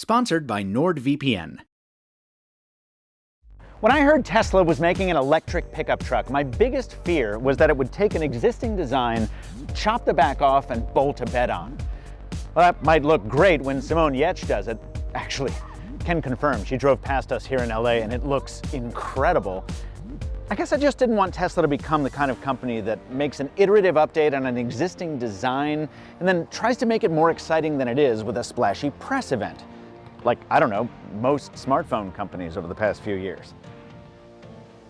Sponsored by NordVPN. When I heard Tesla was making an electric pickup truck, my biggest fear was that it would take an existing design, chop the back off, and bolt a bed on. Well, that might look great when Simone Giertz does it. Actually, can confirm, she drove past us here in LA and it looks incredible. I guess I just didn't want Tesla to become the kind of company that makes an iterative update on an existing design and then tries to make it more exciting than it is with a splashy press event. Like, I don't know, most smartphone companies over the past few years.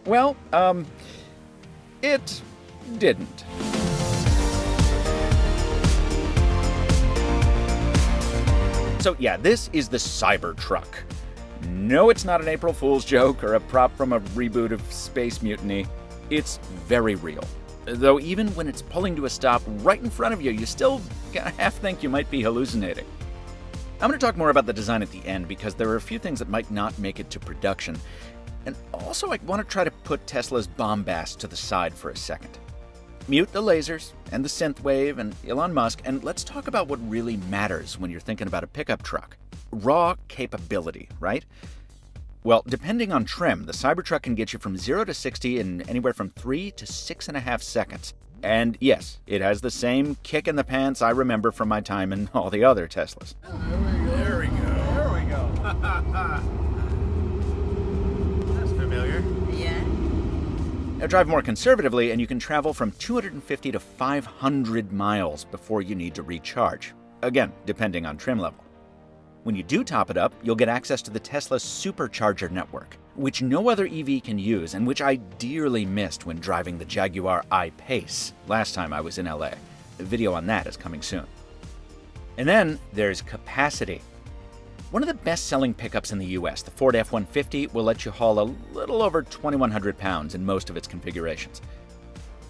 Well, it didn't. So yeah, this is the Cybertruck. No, it's not an April Fool's joke or a prop from a reboot of Space Mutiny. It's very real. Though even when it's pulling to a stop right in front of you, you still gotta half think you might be hallucinating. I'm going to talk more about the design at the end because there are a few things that might not make it to production. And also I want to try to put Tesla's bombast to the side for a second. Mute the lasers and the synthwave and Elon Musk, and let's talk about what really matters when you're thinking about a pickup truck. Raw capability, right? Well, depending on trim, the Cybertruck can get you from 0 to 60 in anywhere from 3 to 6.5 seconds. And yes, it has the same kick in the pants I remember from my time in all the other Teslas. There we go. That's familiar. Yeah. Now drive more conservatively and you can travel from 250 to 500 miles before you need to recharge. Again, depending on trim level. When you do top it up, you'll get access to the Tesla supercharger network, which no other EV can use and which I dearly missed when driving the Jaguar I-Pace last time I was in LA. A video on that is coming soon. And then there's capacity. One of the best-selling pickups in the US, the Ford F-150, will let you haul a little over 2,100 pounds in most of its configurations.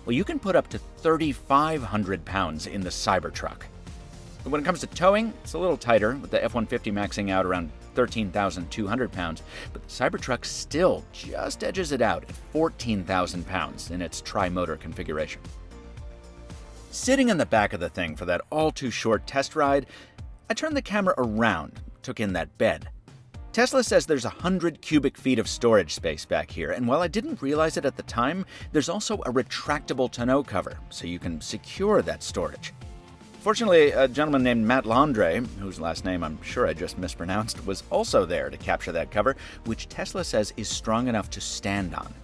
Well, you can put up to 3,500 pounds in the Cybertruck. When it comes to towing, it's a little tighter, with the F-150 maxing out around 13,200 pounds, but the Cybertruck still just edges it out at 14,000 pounds in its tri-motor configuration. Sitting in the back of the thing for that all-too-short test ride, I turned the camera around, took in that bed. Tesla says there's 100 cubic feet of storage space back here, and while I didn't realize it at the time, there's also a retractable tonneau cover, so you can secure that storage. Fortunately, a gentleman named Matt Landre, whose last name I'm sure I just mispronounced, was also there to capture that cover, which Tesla says is strong enough to stand on.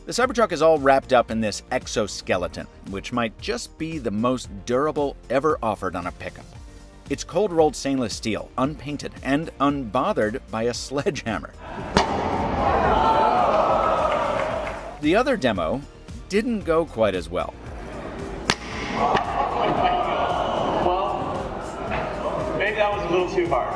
The Cybertruck is all wrapped up in this exoskeleton, which might just be the most durable ever offered on a pickup. It's cold-rolled stainless steel, unpainted, and unbothered by a sledgehammer. The other demo didn't go quite as well. Well, maybe that was a little too hard.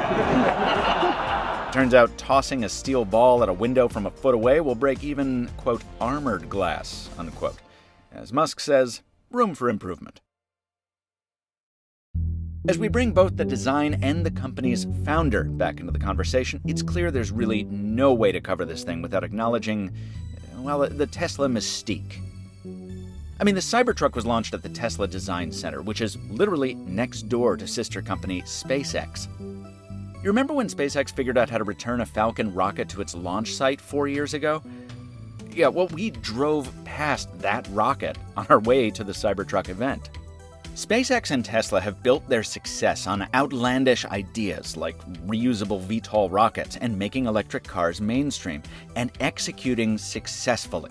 Turns out tossing a steel ball at a window from a foot away will break even, quote, armored glass, unquote. As Musk says, room for improvement. As we bring both the design and the company's founder back into the conversation, it's clear there's really no way to cover this thing without acknowledging, well, the Tesla mystique. I mean, the Cybertruck was launched at the Tesla Design Center, which is literally next door to sister company SpaceX. You remember when SpaceX figured out how to return a Falcon rocket to its launch site 4 years ago? Yeah, well, we drove past that rocket on our way to the Cybertruck event. SpaceX and Tesla have built their success on outlandish ideas like reusable VTOL rockets and making electric cars mainstream, and executing successfully.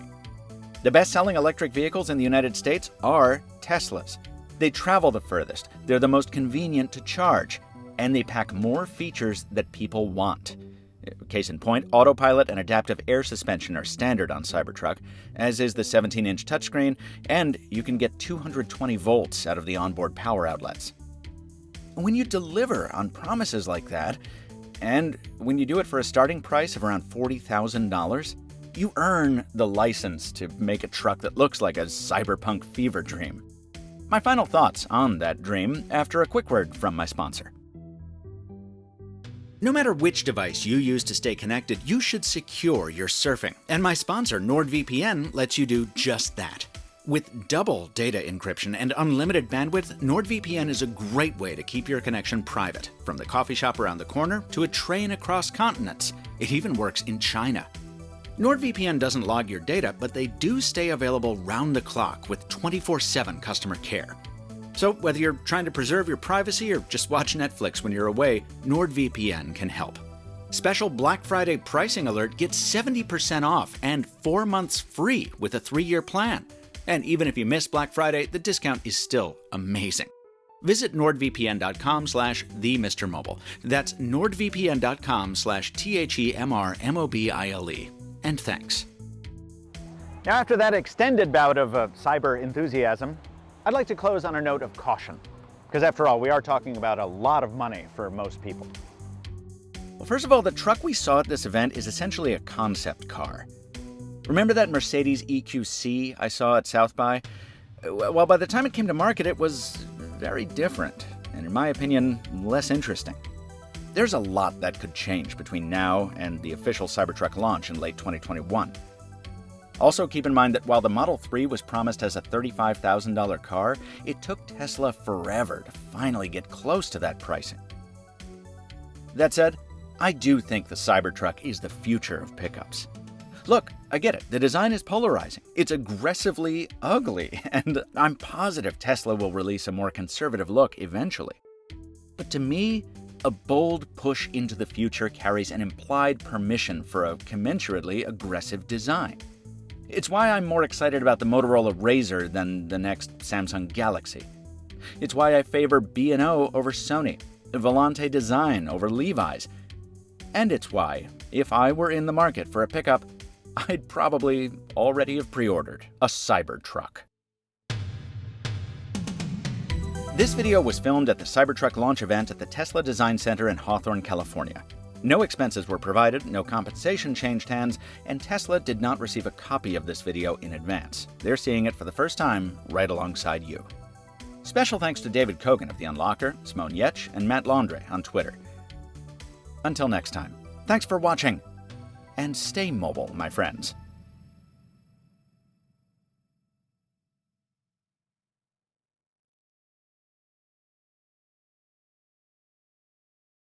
The best-selling electric vehicles in the United States are Teslas. They travel the furthest, they're the most convenient to charge, and they pack more features that people want. Case in point, autopilot and adaptive air suspension are standard on Cybertruck, as is the 17-inch touchscreen, and you can get 220 volts out of the onboard power outlets. When you deliver on promises like that, and when you do it for a starting price of around $40,000, you earn the license to make a truck that looks like a cyberpunk fever dream. My final thoughts on that dream after a quick word from my sponsor. No matter which device you use to stay connected, you should secure your surfing. And my sponsor, NordVPN, lets you do just that. With double data encryption and unlimited bandwidth, NordVPN is a great way to keep your connection private, from the coffee shop around the corner to a train across continents. It even works in China. NordVPN doesn't log your data, but they do stay available round the clock with 24/7 customer care. So whether you're trying to preserve your privacy or just watch Netflix when you're away, NordVPN can help. Special Black Friday pricing alert gets 70% off and 4 months free with a 3-year plan. And even if you miss Black Friday, the discount is still amazing. Visit nordvpn.com/themrmobile. That's nordvpn.com/THEMRMOBILE. And thanks. Now, after that extended bout of cyber enthusiasm, I'd like to close on a note of caution. Because after all, we are talking about a lot of money for most people. Well, first of all, the truck we saw at this event is essentially a concept car. Remember that Mercedes EQC I saw at South by? Well, by the time it came to market, it was very different, and in my opinion, less interesting. There's a lot that could change between now and the official Cybertruck launch in late 2021. Also, keep in mind that while the Model 3 was promised as a $35,000 car, it took Tesla forever to finally get close to that pricing. That said, I do think the Cybertruck is the future of pickups. Look, I get it. The design is polarizing. It's aggressively ugly, and I'm positive Tesla will release a more conservative look eventually. But to me, a bold push into the future carries an implied permission for a commensurately aggressive design. It's why I'm more excited about the Motorola Razr than the next Samsung Galaxy. It's why I favor B&O over Sony, Volante design over Levi's. And it's why, if I were in the market for a pickup, I'd probably already have pre-ordered a Cybertruck. This video was filmed at the Cybertruck launch event at the Tesla Design Center in Hawthorne, California. No expenses were provided, no compensation changed hands, and Tesla did not receive a copy of this video in advance. They're seeing it for the first time right alongside you. Special thanks to David Kogan of The Unlocker, Simone Giertz, and Matt Landre on Twitter. Until next time, thanks for watching. And stay mobile, my friends.